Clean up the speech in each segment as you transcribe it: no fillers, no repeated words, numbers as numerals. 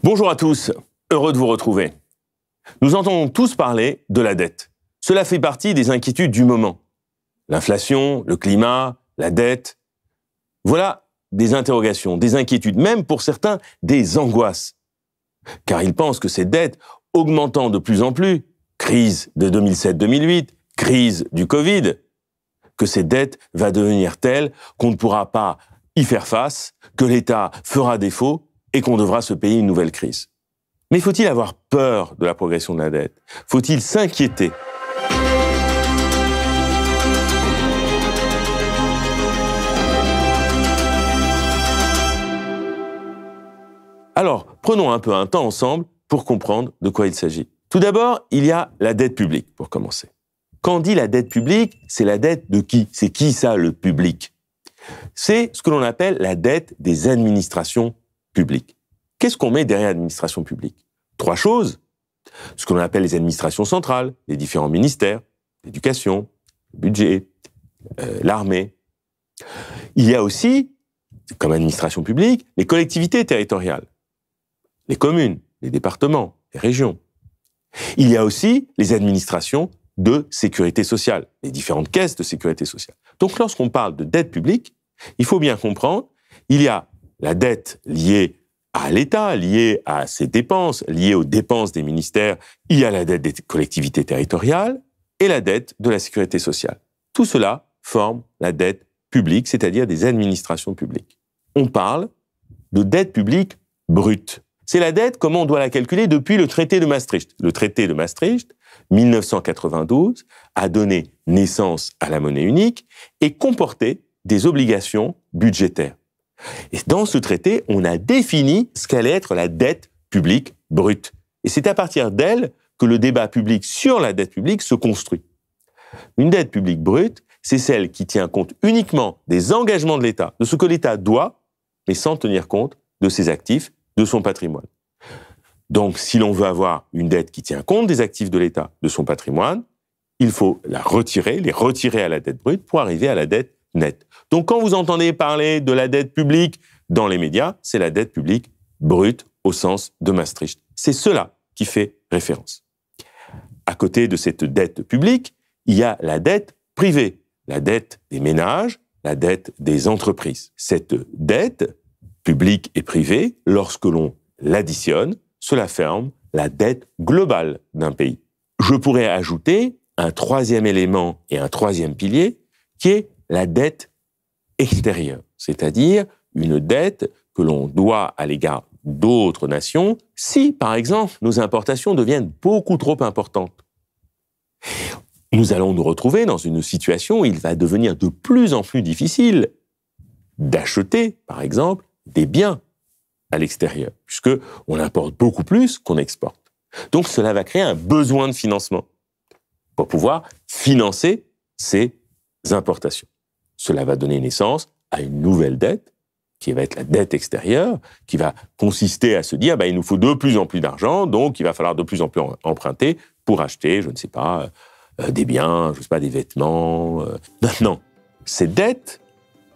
Bonjour à tous, heureux de vous retrouver. Nous entendons tous parler de la dette. Cela fait partie des inquiétudes du moment. L'inflation, le climat, la dette. Voilà des interrogations, des inquiétudes, même pour certains, des angoisses. Car ils pensent que ces dettes, augmentant de plus en plus, crise de 2007-2008, crise du Covid, que cette dette va devenir telle qu'on ne pourra pas y faire face, que l'État fera défaut et qu'on devra se payer une nouvelle crise. Mais faut-il avoir peur de la progression de la dette? Faut-il s'inquiéter? Alors, prenons un peu un temps ensemble pour comprendre de quoi il s'agit. Tout d'abord, il y a la dette publique, pour commencer. Quand on dit la dette publique, c'est la dette de qui? C'est qui ça, le public? C'est ce que l'on appelle la dette des administrations publiques. Qu'est-ce qu'on met derrière l'administration publique? Trois choses. Ce que l'on appelle les administrations centrales, les différents ministères, l'éducation, le budget, l'armée. Il y a aussi, comme administration publique, les collectivités territoriales, les communes, les départements, les régions. Il y a aussi les administrations de sécurité sociale, les différentes caisses de sécurité sociale. Donc lorsqu'on parle de dette publique, il faut bien comprendre, il y a la dette liée à l'État, liée à ses dépenses, liée aux dépenses des ministères, il y a la dette des collectivités territoriales et la dette de la sécurité sociale. Tout cela forme la dette publique, c'est-à-dire des administrations publiques. On parle de dette publique brute. C'est la dette, comment on doit la calculer depuis le traité de Maastricht. Le traité de Maastricht, 1992, a donné naissance à la monnaie unique et comportait des obligations budgétaires. Et dans ce traité, on a défini ce qu'allait être la dette publique brute. Et c'est à partir d'elle que le débat public sur la dette publique se construit. Une dette publique brute, c'est celle qui tient compte uniquement des engagements de l'État, de ce que l'État doit, mais sans tenir compte de ses actifs, de son patrimoine. Donc, si l'on veut avoir une dette qui tient compte des actifs de l'État, de son patrimoine, il faut les retirer à la dette brute pour arriver à la dette nette. Donc, quand vous entendez parler de la dette publique dans les médias, c'est la dette publique brute au sens de Maastricht. C'est cela qui fait référence. À côté de cette dette publique, il y a la dette privée, la dette des ménages, la dette des entreprises. Cette dette publique et privée, lorsque l'on l'additionne, cela forme la dette globale d'un pays. Je pourrais ajouter un troisième élément et un troisième pilier qui est la dette extérieure, c'est-à-dire une dette que l'on doit à l'égard d'autres nations si, par exemple, nos importations deviennent beaucoup trop importantes. Nous allons nous retrouver dans une situation où il va devenir de plus en plus difficile d'acheter, par exemple, des biens à l'extérieur, puisque on importe beaucoup plus qu'on exporte. Donc cela va créer un besoin de financement pour pouvoir financer ces importations. Cela va donner naissance à une nouvelle dette, qui va être la dette extérieure, qui va consister à se dire, il nous faut de plus en plus d'argent, donc il va falloir de plus en plus emprunter pour acheter, je ne sais pas, des biens, je ne sais pas, des vêtements. Maintenant, cette dette,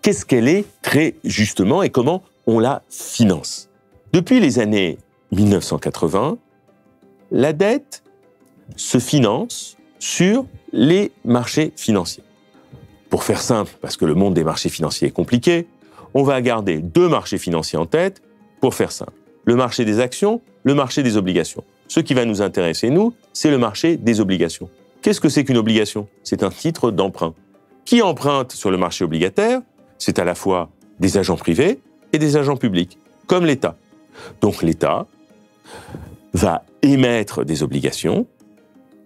qu'est-ce qu'elle est très justement et comment on la finance? Depuis les années 1980, la dette se finance sur les marchés financiers. Pour faire simple, parce que le monde des marchés financiers est compliqué, on va garder deux marchés financiers en tête pour faire simple. Le marché des actions, le marché des obligations. Ce qui va nous intéresser, nous, c'est le marché des obligations. Qu'est-ce que c'est qu'une obligation? C'est un titre d'emprunt. Qui emprunte sur le marché obligataire? C'est à la fois des agents privés et des agents publics, comme l'État. Donc l'État va émettre des obligations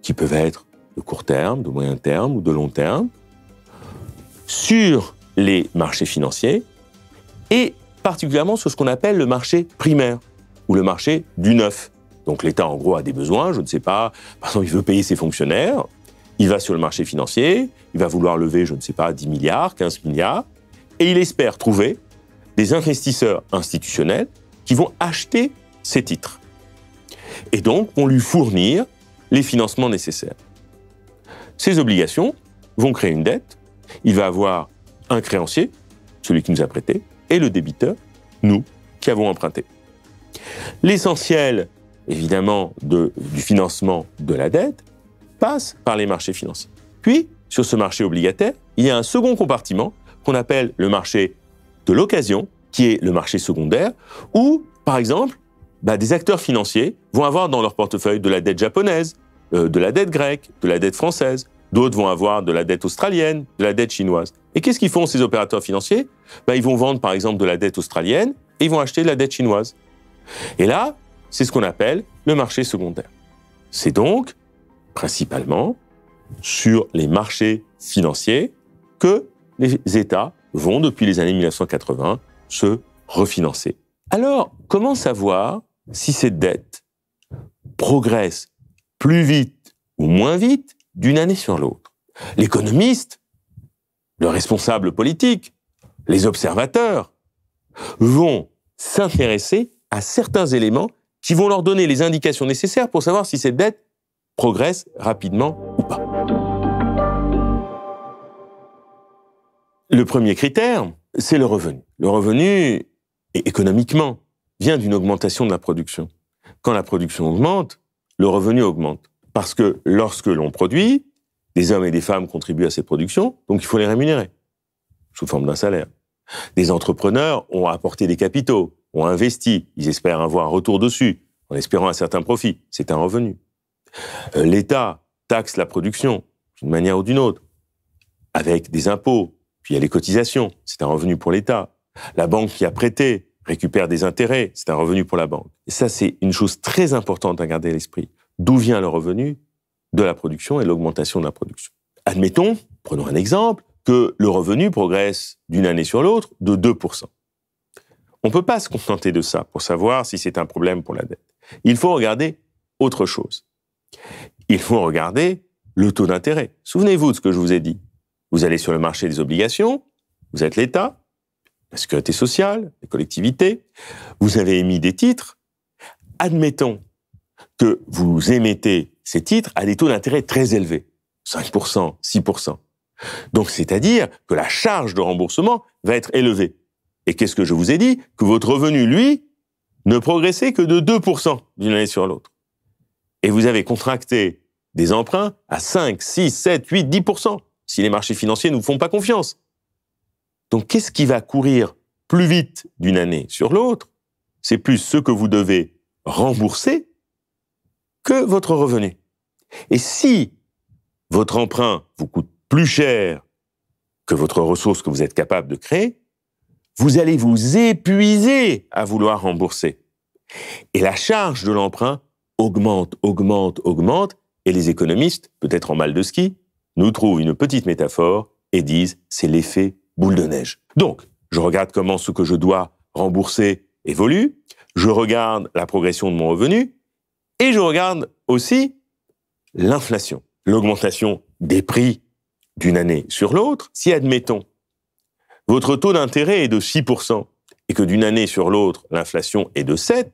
qui peuvent être de court terme, de moyen terme ou de long terme, sur les marchés financiers et particulièrement sur ce qu'on appelle le marché primaire ou le marché du neuf. Donc l'État, en gros, a des besoins, je ne sais pas, par exemple, il veut payer ses fonctionnaires, il va sur le marché financier, il va vouloir lever, je ne sais pas, 10 milliards, 15 milliards, et il espère trouver des investisseurs institutionnels qui vont acheter ces titres. Et donc, vont lui fournir les financements nécessaires. Ces obligations vont créer une dette. Il va avoir un créancier, celui qui nous a prêté, et le débiteur, nous, qui avons emprunté. L'essentiel, évidemment, du financement de la dette passe par les marchés financiers. Puis, sur ce marché obligataire, il y a un second compartiment qu'on appelle le marché de l'occasion, qui est le marché secondaire, où, par exemple, des acteurs financiers vont avoir dans leur portefeuille de la dette japonaise, de la dette grecque, de la dette française. D'autres vont avoir de la dette australienne, de la dette chinoise. Et qu'est-ce qu'ils font, ces opérateurs financiers? Ils vont vendre, par exemple, de la dette australienne et ils vont acheter de la dette chinoise. Et là, c'est ce qu'on appelle le marché secondaire. C'est donc, principalement, sur les marchés financiers que les États vont, depuis les années 1980, se refinancer. Alors, comment savoir si cette dette progresse plus vite ou moins vite d'une année sur l'autre? L'économiste, le responsable politique, les observateurs vont s'intéresser à certains éléments qui vont leur donner les indications nécessaires pour savoir si cette dette progresse rapidement ou pas. Le premier critère, c'est le revenu. Le revenu, économiquement, vient d'une augmentation de la production. Quand la production augmente, le revenu augmente. Parce que lorsque l'on produit, des hommes et des femmes contribuent à cette production, donc il faut les rémunérer, sous forme d'un salaire. Des entrepreneurs ont apporté des capitaux, ont investi, ils espèrent avoir un retour dessus, en espérant un certain profit, c'est un revenu. L'État taxe la production, d'une manière ou d'une autre, avec des impôts, puis il y a les cotisations, c'est un revenu pour l'État. La banque qui a prêté récupère des intérêts, c'est un revenu pour la banque. Et ça, c'est une chose très importante à garder à l'esprit. D'où vient le revenu? De la production et l'augmentation de la production. Admettons, prenons un exemple, que le revenu progresse d'une année sur l'autre de 2%. On ne peut pas se contenter de ça pour savoir si c'est un problème pour la dette. Il faut regarder autre chose. Il faut regarder le taux d'intérêt. Souvenez-vous de ce que je vous ai dit. Vous allez sur le marché des obligations, vous êtes l'État, la sécurité sociale, les collectivités, vous avez émis des titres. Admettons que vous émettez ces titres à des taux d'intérêt très élevés, 5%, 6%. Donc, c'est-à-dire que la charge de remboursement va être élevée. Et qu'est-ce que je vous ai dit? Que votre revenu, lui, ne progressait que de 2% d'une année sur l'autre. Et vous avez contracté des emprunts à 5, 6, 7, 8, 10%, si les marchés financiers ne vous font pas confiance. Donc, qu'est-ce qui va courir plus vite d'une année sur l'autre? C'est plus ce que vous devez rembourser que votre revenu. Et si votre emprunt vous coûte plus cher que votre ressource que vous êtes capable de créer, vous allez vous épuiser à vouloir rembourser. Et la charge de l'emprunt augmente, augmente, augmente, et les économistes, peut-être en mal de ski, nous trouvent une petite métaphore et disent « c'est l'effet boule de neige ». Donc, je regarde comment ce que je dois rembourser évolue, je regarde la progression de mon revenu, et je regarde aussi l'inflation, l'augmentation des prix d'une année sur l'autre. Si, admettons, votre taux d'intérêt est de 6% et que d'une année sur l'autre, l'inflation est de 7%,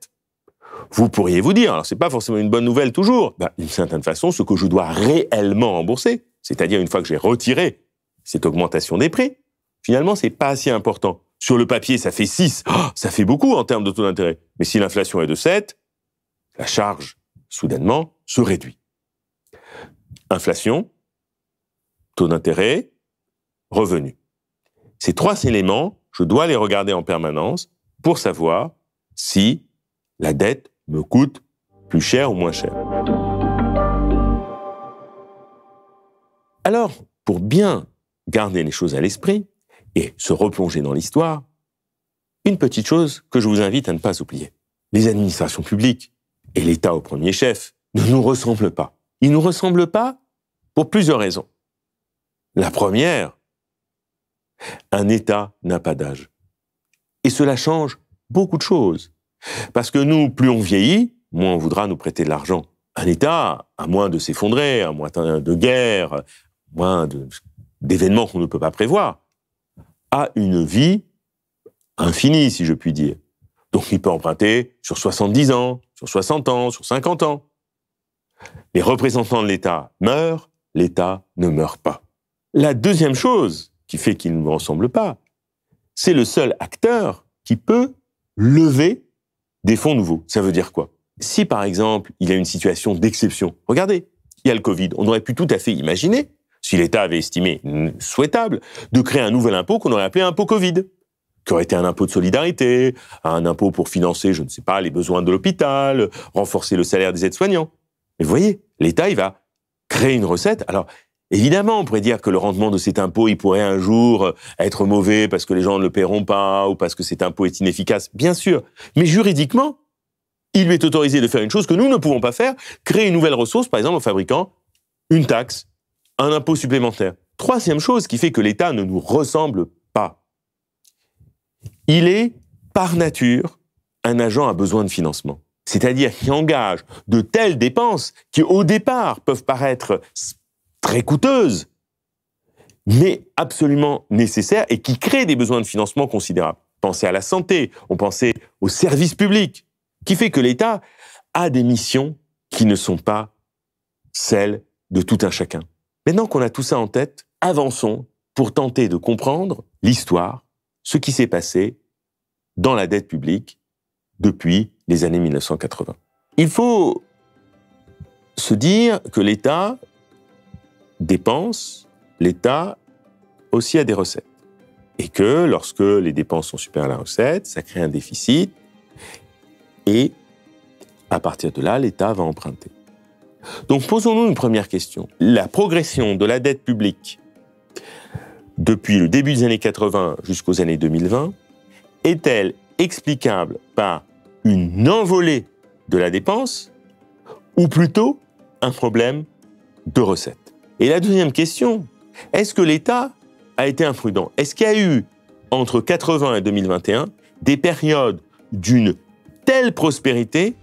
vous pourriez vous dire, alors c'est pas forcément une bonne nouvelle toujours, d'une certaine façon, ce que je dois réellement rembourser, c'est-à-dire une fois que j'ai retiré cette augmentation des prix, finalement, c'est pas assez important. Sur le papier, ça fait 6, ça fait beaucoup en termes de taux d'intérêt. Mais si l'inflation est de 7, la charge, soudainement, se réduit. Inflation, taux d'intérêt, revenu. Ces trois éléments, je dois les regarder en permanence pour savoir si la dette me coûte plus cher ou moins cher. Alors, pour bien garder les choses à l'esprit et se replonger dans l'histoire, une petite chose que je vous invite à ne pas oublier. Les administrations publiques et l'État au premier chef ne nous ressemblent pas. Ils ne nous ressemblent pas pour plusieurs raisons. La première, un État n'a pas d'âge. Et cela change beaucoup de choses. Parce que nous, plus on vieillit, moins on voudra nous prêter de l'argent. Un État, à moins de s'effondrer, à moins de guerre, à moins d'événements qu'on ne peut pas prévoir, a une vie infinie, si je puis dire. Donc il peut emprunter sur 70 ans, sur 60 ans, sur 50 ans. Les représentants de l'État meurent, l'État ne meurt pas. La deuxième chose qui fait qu'il ne me ressemble pas, c'est le seul acteur qui peut lever des fonds nouveaux. Ça veut dire quoi? Si, par exemple, il y a une situation d'exception, regardez, il y a le Covid, on aurait pu tout à fait imaginer, si l'État avait estimé souhaitable, de créer un nouvel impôt qu'on aurait appelé impôt Covid, qui aurait été un impôt de solidarité, un impôt pour financer, je ne sais pas, les besoins de l'hôpital, renforcer le salaire des aides-soignants. Mais vous voyez, l'État, il va créer une recette. Alors, évidemment, on pourrait dire que le rendement de cet impôt, il pourrait un jour être mauvais parce que les gens ne le paieront pas ou parce que cet impôt est inefficace. Bien sûr. Mais juridiquement, il lui est autorisé de faire une chose que nous ne pouvons pas faire, créer une nouvelle ressource, par exemple, en fabriquant une taxe, un impôt supplémentaire. Troisième chose qui fait que l'État ne nous ressemble pas. Il est, par nature, un agent à besoin de financement. C'est-à-dire qu'il engage de telles dépenses qui, au départ, peuvent paraître très coûteuses, mais absolument nécessaires et qui créent des besoins de financement considérables. Pensez à la santé, on pensait aux services publics, qui fait que l'État a des missions qui ne sont pas celles de tout un chacun. Maintenant qu'on a tout ça en tête, avançons pour tenter de comprendre l'histoire, ce qui s'est passé dans la dette publique depuis les années 1980. Il faut se dire que l'État dépense, l'État aussi a des recettes. Et que lorsque les dépenses sont supérieures à la recette, ça crée un déficit et à partir de là, l'État va emprunter. Donc posons-nous une première question. La progression de la dette publique depuis le début des années 80 jusqu'aux années 2020 est-elle explicable par une envolée de la dépense ou plutôt un problème de recettes? Et la deuxième question, est-ce que l'État a été imprudent? Est-ce qu'il y a eu, entre 80 et 2021, des périodes d'une telle prospérité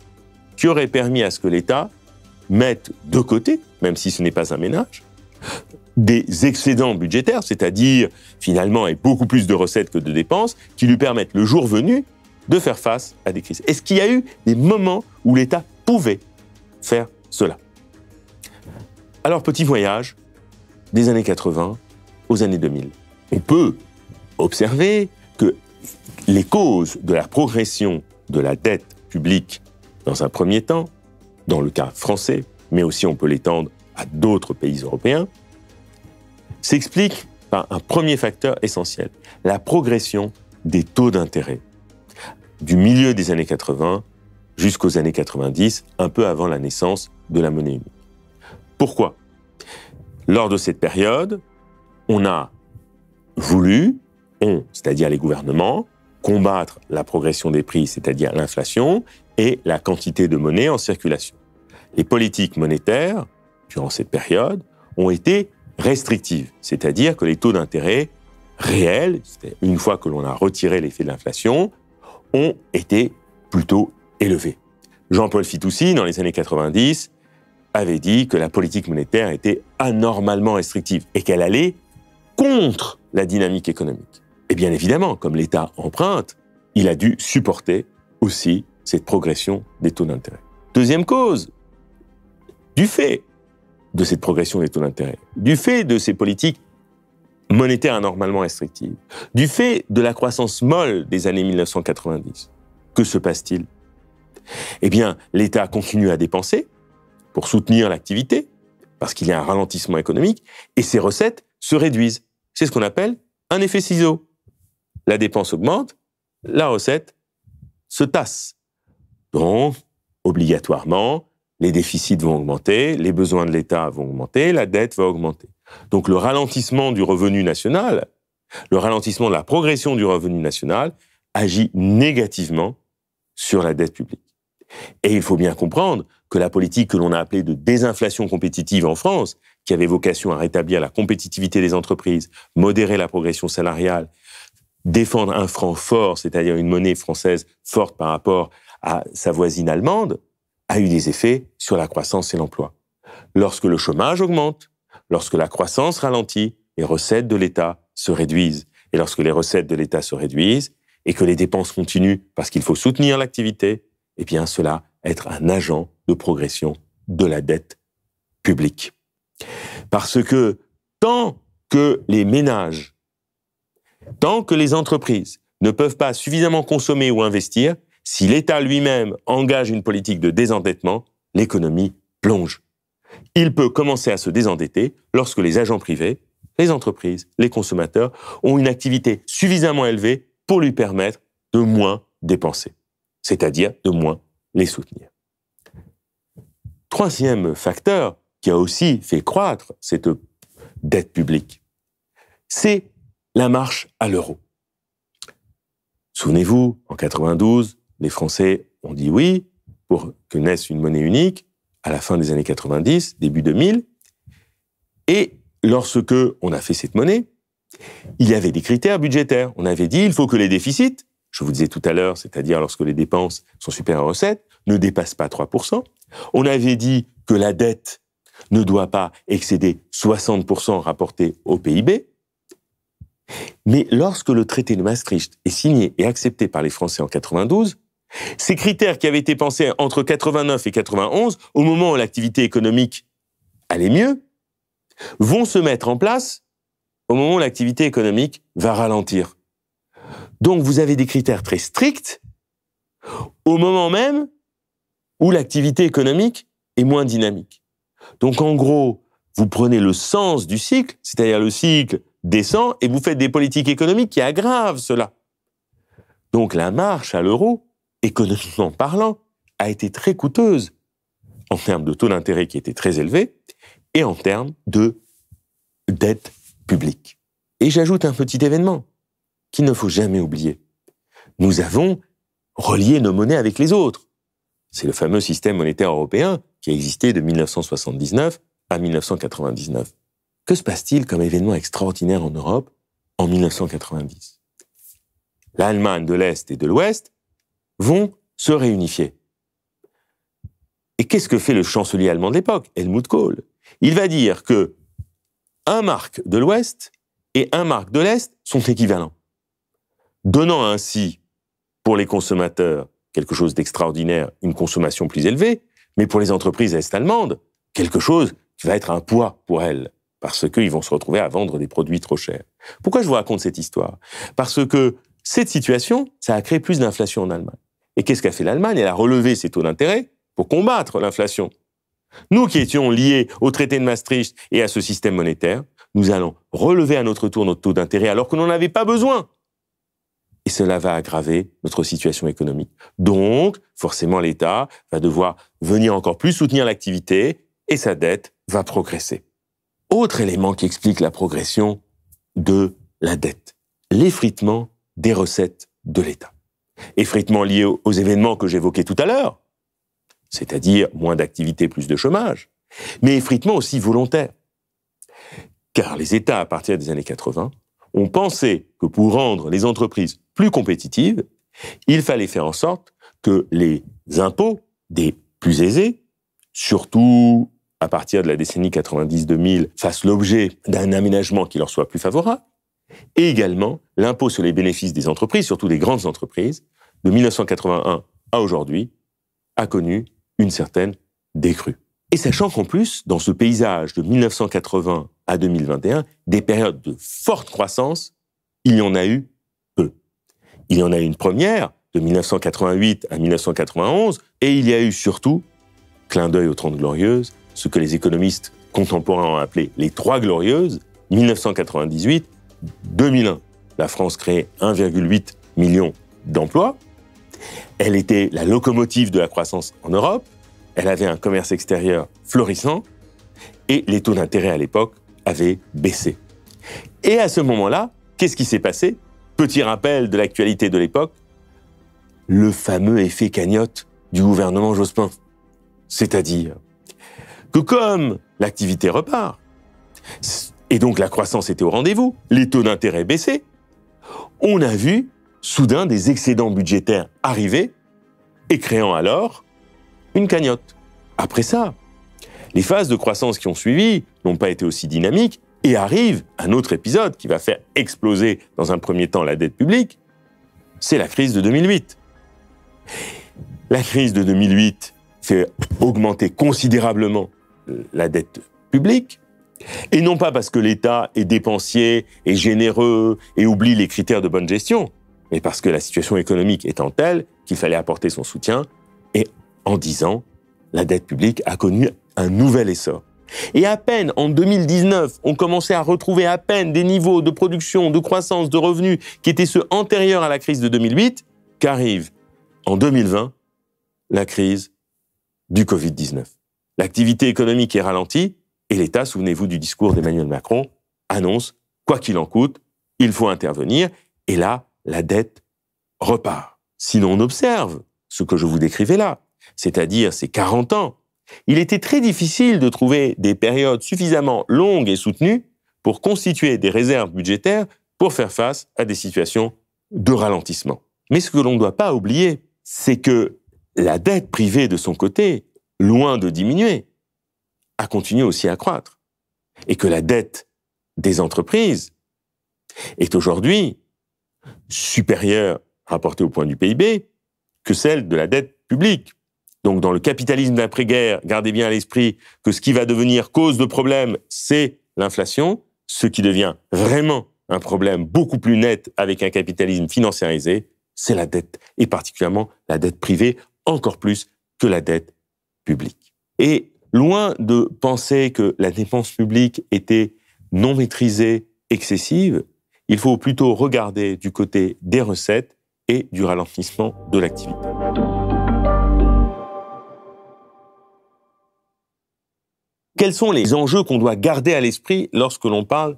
qui aurait permis à ce que l'État mette de côté, même si ce n'est pas un ménage, des excédents budgétaires, c'est-à-dire finalement avec beaucoup plus de recettes que de dépenses, qui lui permettent le jour venu de faire face à des crises? Est-ce qu'il y a eu des moments où l'État pouvait faire cela? Alors, petit voyage des années 80 aux années 2000. On peut observer que les causes de la progression de la dette publique dans un premier temps, dans le cas français, mais aussi on peut l'étendre à d'autres pays européens, s'expliquent par un premier facteur essentiel, la progression des taux d'intérêt du milieu des années 80 jusqu'aux années 90, un peu avant la naissance de la monnaie unique. Pourquoi? Lors de cette période, on a voulu, c'est-à-dire les gouvernements, combattre la progression des prix, c'est-à-dire l'inflation, et la quantité de monnaie en circulation. Les politiques monétaires, durant cette période, ont été restrictives, c'est-à-dire que les taux d'intérêt réels, une fois que l'on a retiré l'effet de l'inflation, ont été plutôt élevés. Jean-Paul Fitoussi, dans les années 90, avait dit que la politique monétaire était anormalement restrictive et qu'elle allait contre la dynamique économique. Et bien évidemment, comme l'État emprunte, il a dû supporter aussi cette progression des taux d'intérêt. Deuxième cause, du fait de cette progression des taux d'intérêt, du fait de ces politiques monétaires anormalement restrictives, du fait de la croissance molle des années 1990, que se passe-t-il? Eh bien, l'État continue à dépenser pour soutenir l'activité, parce qu'il y a un ralentissement économique, et ses recettes se réduisent. C'est ce qu'on appelle un effet ciseau. La dépense augmente, la recette se tasse. Donc, obligatoirement, les déficits vont augmenter, les besoins de l'État vont augmenter, la dette va augmenter. Donc le ralentissement du revenu national, le ralentissement de la progression du revenu national agit négativement sur la dette publique. Et il faut bien comprendre que la politique que l'on a appelée de désinflation compétitive en France, qui avait vocation à rétablir la compétitivité des entreprises, modérer la progression salariale, défendre un franc fort, c'est-à-dire une monnaie française forte par rapport à sa voisine allemande, a eu des effets sur la croissance et l'emploi. Lorsque le chômage augmente, lorsque la croissance ralentit, les recettes de l'État se réduisent. Et lorsque les recettes de l'État se réduisent et que les dépenses continuent parce qu'il faut soutenir l'activité, eh bien cela être un agent de progression de la dette publique. Parce que tant que les ménages, tant que les entreprises ne peuvent pas suffisamment consommer ou investir, si l'État lui-même engage une politique de désendettement, l'économie plonge. Il peut commencer à se désendetter lorsque les agents privés, les entreprises, les consommateurs ont une activité suffisamment élevée pour lui permettre de moins dépenser, c'est-à-dire de moins les soutenir. Troisième facteur qui a aussi fait croître cette dette publique, c'est la marche à l'euro. Souvenez-vous, en 92, les Français ont dit oui pour que naisse une monnaie unique à la fin des années 90, début 2000. Et lorsque on a fait cette monnaie, il y avait des critères budgétaires. On avait dit il faut que les déficits, je vous disais tout à l'heure, c'est-à-dire lorsque les dépenses sont supérieures aux recettes, ne dépassent pas 3%. On avait dit que la dette ne doit pas excéder 60% rapporté au PIB. Mais lorsque le traité de Maastricht est signé et accepté par les Français en 92, ces critères qui avaient été pensés entre 89 et 91, au moment où l'activité économique allait mieux, vont se mettre en place au moment où l'activité économique va ralentir. Donc vous avez des critères très stricts au moment même où l'activité économique est moins dynamique. Donc en gros, vous prenez le sens du cycle, c'est-à-dire le cycle descend, et vous faites des politiques économiques qui aggravent cela. Donc la marche à l'euro, économiquement parlant, a été très coûteuse en termes de taux d'intérêt qui étaient très élevés et en termes de dette publique. Et j'ajoute un petit événement qu'il ne faut jamais oublier. Nous avons relié nos monnaies avec les autres. C'est le fameux système monétaire européen qui a existé de 1979 à 1999. Que se passe-t-il comme événement extraordinaire en Europe en 1990 ? L'Allemagne de l'Est et de l'Ouest vont se réunifier. Et qu'est-ce que fait le chancelier allemand de l'époque, Helmut Kohl ? Il va dire que un mark de l'Ouest et un mark de l'Est sont équivalents, donnant ainsi, pour les consommateurs, quelque chose d'extraordinaire, une consommation plus élevée, mais pour les entreprises est-allemandes, quelque chose qui va être un poids pour elles, parce qu'ils vont se retrouver à vendre des produits trop chers. Pourquoi je vous raconte cette histoire ? Parce que cette situation, ça a créé plus d'inflation en Allemagne. Et qu'est-ce qu'a fait l'Allemagne ? Elle a relevé ses taux d'intérêt pour combattre l'inflation. Nous qui étions liés au traité de Maastricht et à ce système monétaire, nous allons relever à notre tour notre taux d'intérêt alors que l'on n'en avait pas besoin. Et cela va aggraver notre situation économique. Donc, forcément, l'État va devoir venir encore plus soutenir l'activité et sa dette va progresser. Autre élément qui explique la progression de la dette, l'effritement des recettes de l'État. Effritement lié aux événements que j'évoquais tout à l'heure, c'est-à-dire moins d'activité, plus de chômage, mais effritement aussi volontaire. Car les États, à partir des années 80, ont pensé que pour rendre les entreprises plus compétitives, il fallait faire en sorte que les impôts des plus aisés, surtout à partir de la décennie 90-2000, fassent l'objet d'un aménagement qui leur soit plus favorable, et également l'impôt sur les bénéfices des entreprises, surtout des grandes entreprises, de 1981 à aujourd'hui, a connu une certaine décrue. Et sachant qu'en plus, dans ce paysage de 1980 à 2021, des périodes de forte croissance, il y en a eu peu. Il y en a eu une première, de 1988 à 1991, et il y a eu surtout, clin d'œil aux 30 Glorieuses, ce que les économistes contemporains ont appelé les 3 Glorieuses, 1998, 2001. La France créait 1,8 million d'emplois. Elle était la locomotive de la croissance en Europe. Elle avait un commerce extérieur florissant et les taux d'intérêt à l'époque avaient baissé. Et à ce moment-là, qu'est-ce qui s'est passé ? Petit rappel de l'actualité de l'époque, le fameux effet cagnotte du gouvernement Jospin. C'est-à-dire que comme l'activité repart, et donc la croissance était au rendez-vous, les taux d'intérêt baissaient, on a vu soudain des excédents budgétaires arriver et créant alors une cagnotte. Après ça, les phases de croissance qui ont suivi n'ont pas été aussi dynamiques et arrive un autre épisode qui va faire exploser dans un premier temps la dette publique, c'est la crise de 2008. La crise de 2008 fait augmenter considérablement la dette publique, et non pas parce que l'État est dépensier, est généreux et oublie les critères de bonne gestion, mais parce que la situation économique étant telle qu'il fallait apporter son soutien. Et en 10 ans, la dette publique a connu un nouvel essor. Et à peine, en 2019, on commençait à retrouver à peine des niveaux de production, de croissance, de revenus qui étaient ceux antérieurs à la crise de 2008, qu'arrive en 2020 la crise du Covid-19. L'activité économique est ralentie et l'État, souvenez-vous du discours d'Emmanuel Macron, annonce, quoi qu'il en coûte, il faut intervenir. Et là, la dette repart. Sinon, on observe ce que je vous décrivais là, c'est-à-dire ces 40 ans. Il était très difficile de trouver des périodes suffisamment longues et soutenues pour constituer des réserves budgétaires pour faire face à des situations de ralentissement. Mais ce que l'on ne doit pas oublier, c'est que la dette privée de son côté, loin de diminuer, a continué aussi à croître. Et que la dette des entreprises est aujourd'hui supérieure, rapportée au point du PIB, que celle de la dette publique. Donc, dans le capitalisme d'après-guerre, gardez bien à l'esprit que ce qui va devenir cause de problème, c'est l'inflation. Ce qui devient vraiment un problème beaucoup plus net avec un capitalisme financiarisé, c'est la dette, et particulièrement la dette privée, encore plus que la dette publique. Et loin de penser que la dépense publique était non maîtrisée, excessive, il faut plutôt regarder du côté des recettes et du ralentissement de l'activité. Quels sont les enjeux qu'on doit garder à l'esprit lorsque l'on parle,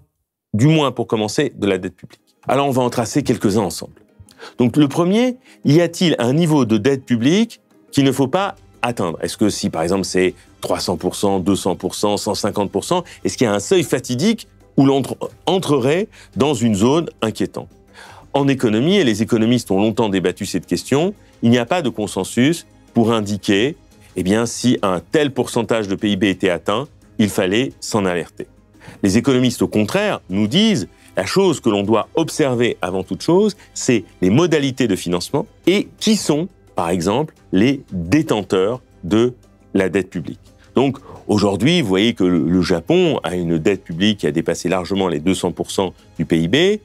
du moins pour commencer, de la dette publique? Alors on va en tracer quelques-uns ensemble. Donc le premier, y a-t-il un niveau de dette publique qu'il ne faut pas atteindre? Est-ce que si par exemple c'est 300%, 200%, 150%, est-ce qu'il y a un seuil fatidique où l'on entrerait dans une zone inquiétante? En économie, et les économistes ont longtemps débattu cette question, il n'y a pas de consensus pour indiquer si un tel pourcentage de PIB était atteint, il fallait s'en alerter. Les économistes, au contraire, nous disent la chose que l'on doit observer avant toute chose, c'est les modalités de financement et qui sont, par exemple, les détenteurs de la dette publique. Donc, aujourd'hui, vous voyez que le Japon a une dette publique qui a dépassé largement les 200% du PIB.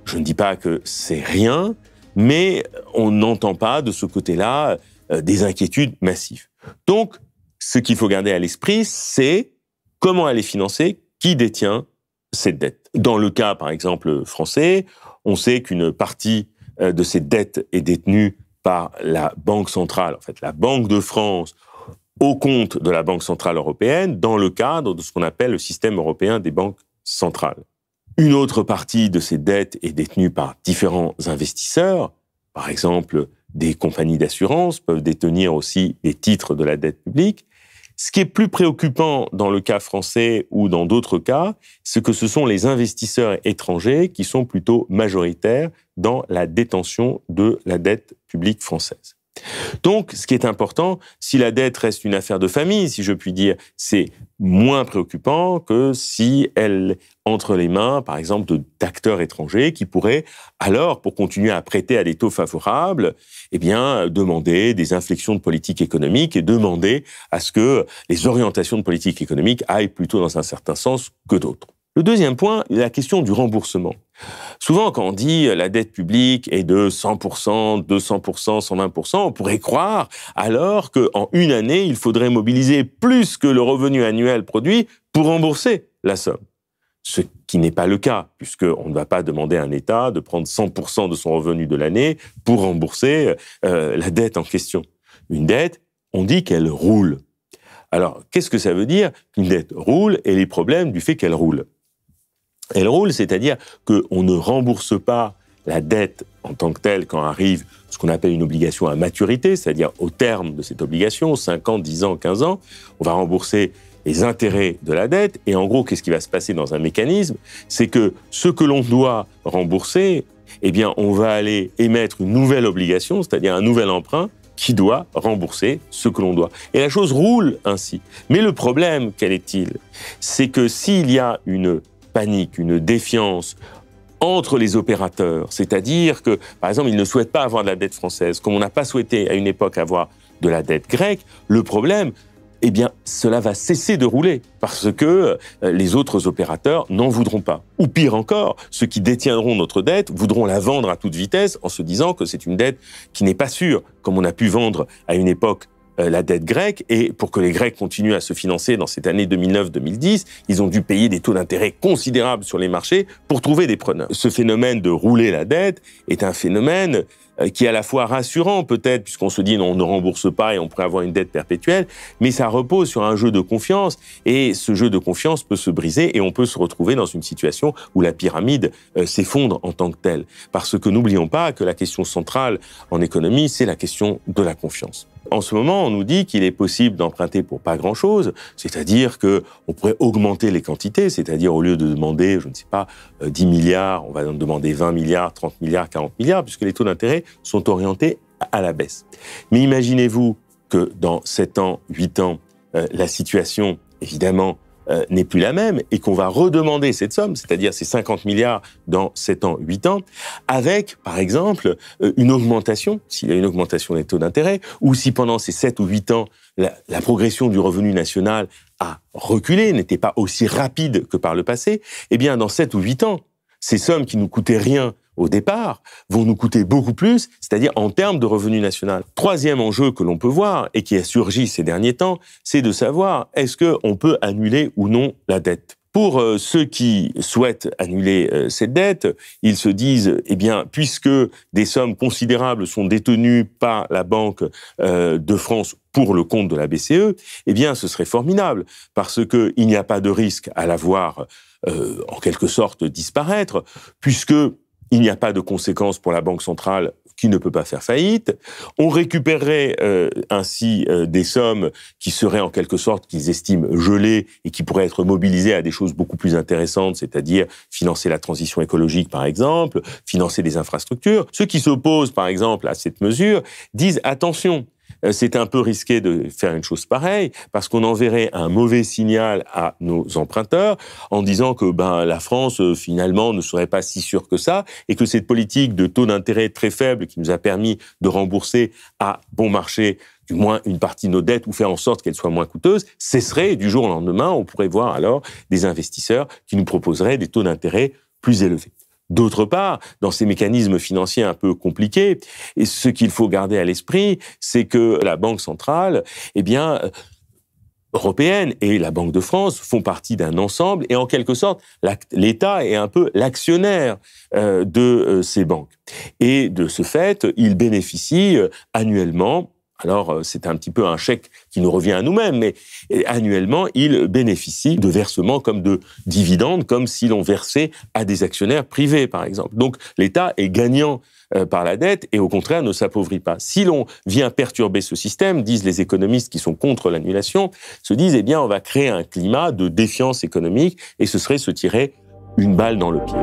Je ne dis pas que c'est rien, mais on n'entend pas de ce côté-là des inquiétudes massives. Donc, ce qu'il faut garder à l'esprit, c'est comment elle est financée, qui détient cette dette. Dans le cas, par exemple, français, on sait qu'une partie de cette dette est détenue par la Banque centrale, en fait, la Banque de France, au compte de la Banque centrale européenne, dans le cadre de ce qu'on appelle le système européen des banques centrales. Une autre partie de cette dette est détenue par différents investisseurs, par exemple, des compagnies d'assurance peuvent détenir aussi les titres de la dette publique. Ce qui est plus préoccupant dans le cas français ou dans d'autres cas, c'est que ce sont les investisseurs étrangers qui sont plutôt majoritaires dans la détention de la dette publique française. Donc, ce qui est important, si la dette reste une affaire de famille, si je puis dire, c'est moins préoccupant que si elle entre les mains, par exemple, d'acteurs étrangers qui pourraient, alors, pour continuer à prêter à des taux favorables, demander des inflexions de politique économique et demander à ce que les orientations de politique économique aillent plutôt dans un certain sens que d'autres. Le deuxième point, la question du remboursement. Souvent, quand on dit la dette publique est de 100%, 200%, 120%, on pourrait croire alors qu'en une année, il faudrait mobiliser plus que le revenu annuel produit pour rembourser la somme. Ce qui n'est pas le cas, puisqu'on ne va pas demander à un État de prendre 100% de son revenu de l'année pour rembourser la dette en question. Une dette, on dit qu'elle roule. Alors, qu'est-ce que ça veut dire qu'une dette roule et les problèmes du fait qu'elle roule? Elle roule, c'est-à-dire qu'on ne rembourse pas la dette en tant que telle quand arrive ce qu'on appelle une obligation à maturité, c'est-à-dire au terme de cette obligation, 5 ans, 10 ans, 15 ans, on va rembourser les intérêts de la dette. Et en gros, qu'est-ce qui va se passer dans un mécanisme? C'est que ce que l'on doit rembourser, on va aller émettre une nouvelle obligation, c'est-à-dire un nouvel emprunt, qui doit rembourser ce que l'on doit. Et la chose roule ainsi. Mais le problème, quel est-il? C'est que s'il y a une panique, une défiance entre les opérateurs, c'est-à-dire que, par exemple, ils ne souhaitent pas avoir de la dette française, comme on n'a pas souhaité à une époque avoir de la dette grecque, le problème, eh bien, cela va cesser de rouler parce que les autres opérateurs n'en voudront pas. Ou pire encore, ceux qui détiendront notre dette voudront la vendre à toute vitesse en se disant que c'est une dette qui n'est pas sûre, comme on a pu vendre à une époque la dette grecque, et pour que les Grecs continuent à se financer dans cette année 2009-2010, ils ont dû payer des taux d'intérêt considérables sur les marchés pour trouver des preneurs. Ce phénomène de rouler la dette est un phénomène qui est à la fois rassurant peut-être, puisqu'on se dit non, on ne rembourse pas et on pourrait avoir une dette perpétuelle, mais ça repose sur un jeu de confiance, et ce jeu de confiance peut se briser et on peut se retrouver dans une situation où la pyramide s'effondre en tant que telle. Parce que n'oublions pas que la question centrale en économie, c'est la question de la confiance. En ce moment, on nous dit qu'il est possible d'emprunter pour pas grand-chose, c'est-à-dire que on pourrait augmenter les quantités, c'est-à-dire au lieu de demander, je ne sais pas, 10 milliards, on va demander 20 milliards, 30 milliards, 40 milliards, puisque les taux d'intérêt sont orientés à la baisse. Mais imaginez-vous que dans 7 ans, 8 ans, la situation, évidemment, n'est plus la même et qu'on va redemander cette somme, c'est-à-dire ces 50 milliards dans 7 ans, 8 ans, avec, par exemple, une augmentation, s'il y a une augmentation des taux d'intérêt, ou si pendant ces 7 ou 8 ans, la progression du revenu national a reculé, n'était pas aussi rapide que par le passé, eh bien, dans 7 ou 8 ans, ces sommes qui nous coûtaient rien au départ, vont nous coûter beaucoup plus, c'est-à-dire en termes de revenu national. Troisième enjeu que l'on peut voir, et qui a surgi ces derniers temps, c'est de savoir est-ce qu'on peut annuler ou non la dette. Pour ceux qui souhaitent annuler cette dette, ils se disent, eh bien, puisque des sommes considérables sont détenues par la Banque de France pour le compte de la BCE, eh bien, ce serait formidable, parce que il n'y a pas de risque à la voir en quelque sorte disparaître, puisque il n'y a pas de conséquences pour la Banque centrale qui ne peut pas faire faillite. On récupérerait ainsi des sommes qui seraient en quelque sorte, qu'ils estiment gelées et qui pourraient être mobilisées à des choses beaucoup plus intéressantes, c'est-à-dire financer la transition écologique par exemple, financer des infrastructures. Ceux qui s'opposent par exemple à cette mesure disent attention, c'est un peu risqué de faire une chose pareille parce qu'on enverrait un mauvais signal à nos emprunteurs en disant que la France finalement ne serait pas si sûre que ça et que cette politique de taux d'intérêt très faible qui nous a permis de rembourser à bon marché du moins une partie de nos dettes ou faire en sorte qu'elles soient moins coûteuses, cesserait et du jour au lendemain, on pourrait voir alors des investisseurs qui nous proposeraient des taux d'intérêt plus élevés. D'autre part, dans ces mécanismes financiers un peu compliqués, et ce qu'il faut garder à l'esprit, c'est que la Banque centrale, européenne et la Banque de France font partie d'un ensemble et en quelque sorte, l'État est un peu l'actionnaire de ces banques. Et de ce fait, il bénéficie annuellement. Alors, c'est un petit peu un chèque qui nous revient à nous-mêmes, mais annuellement, il bénéficie de versements comme de dividendes, comme si l'on versait à des actionnaires privés, par exemple. Donc, l'État est gagnant par la dette et au contraire ne s'appauvrit pas. Si l'on vient perturber ce système, disent les économistes qui sont contre l'annulation, se disent, eh bien, on va créer un climat de défiance économique et ce serait se tirer une balle dans le pied.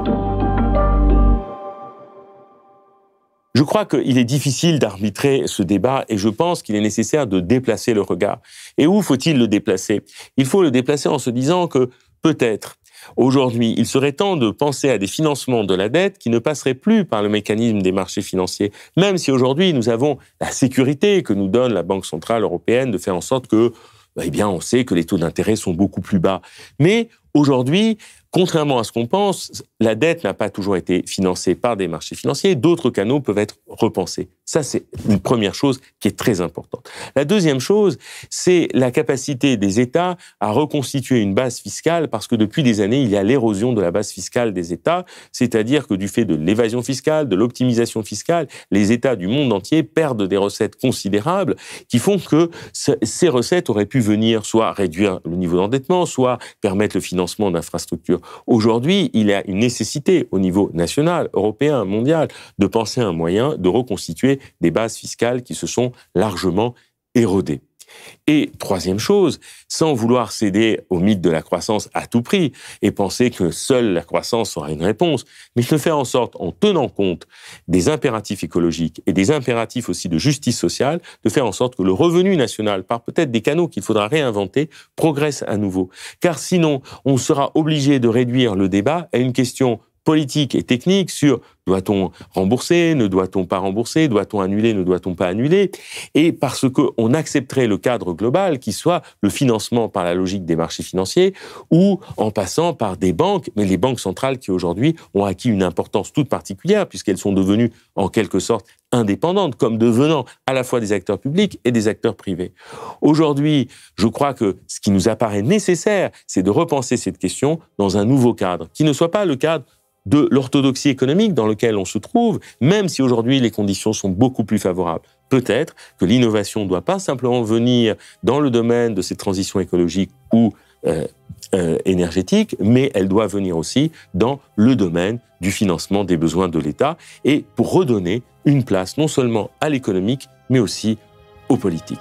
Je crois qu'il est difficile d'arbitrer ce débat et je pense qu'il est nécessaire de déplacer le regard. Et où faut-il le déplacer ? Il faut le déplacer en se disant que peut-être, aujourd'hui, il serait temps de penser à des financements de la dette qui ne passeraient plus par le mécanisme des marchés financiers, même si aujourd'hui nous avons la sécurité que nous donne la Banque centrale européenne de faire en sorte que, on sait que les taux d'intérêt sont beaucoup plus bas. Mais aujourd'hui, contrairement à ce qu'on pense, la dette n'a pas toujours été financée par des marchés financiers. D'autres canaux peuvent être repensés. Ça, c'est une première chose qui est très importante. La deuxième chose, c'est la capacité des États à reconstituer une base fiscale parce que depuis des années, il y a l'érosion de la base fiscale des États, c'est-à-dire que du fait de l'évasion fiscale, de l'optimisation fiscale, les États du monde entier perdent des recettes considérables qui font que ces recettes auraient pu venir soit réduire le niveau d'endettement, soit permettre le financement d'infrastructures. Aujourd'hui, il y a une nécessité au niveau national, européen, mondial, de penser à un moyen de reconstituer des bases fiscales qui se sont largement érodées. Et troisième chose, sans vouloir céder au mythe de la croissance à tout prix et penser que seule la croissance aura une réponse, mais de faire en sorte, en tenant compte des impératifs écologiques et des impératifs aussi de justice sociale, de faire en sorte que le revenu national, par peut-être des canaux qu'il faudra réinventer, progresse à nouveau. Car sinon, on sera obligé de réduire le débat à une question politique et technique sur doit-on rembourser, ne doit-on pas rembourser, doit-on annuler, ne doit-on pas annuler, et parce qu'on accepterait le cadre global qui soit le financement par la logique des marchés financiers ou en passant par des banques, mais les banques centrales qui aujourd'hui ont acquis une importance toute particulière puisqu'elles sont devenues en quelque sorte indépendantes, comme devenant à la fois des acteurs publics et des acteurs privés. Aujourd'hui, je crois que ce qui nous apparaît nécessaire, c'est de repenser cette question dans un nouveau cadre, qui ne soit pas le cadre de l'orthodoxie économique dans lequel on se trouve, même si aujourd'hui les conditions sont beaucoup plus favorables. Peut-être que l'innovation ne doit pas simplement venir dans le domaine de ces transitions écologiques ou énergétiques, mais elle doit venir aussi dans le domaine du financement des besoins de l'État et pour redonner une place non seulement à l'économique, mais aussi aux politiques.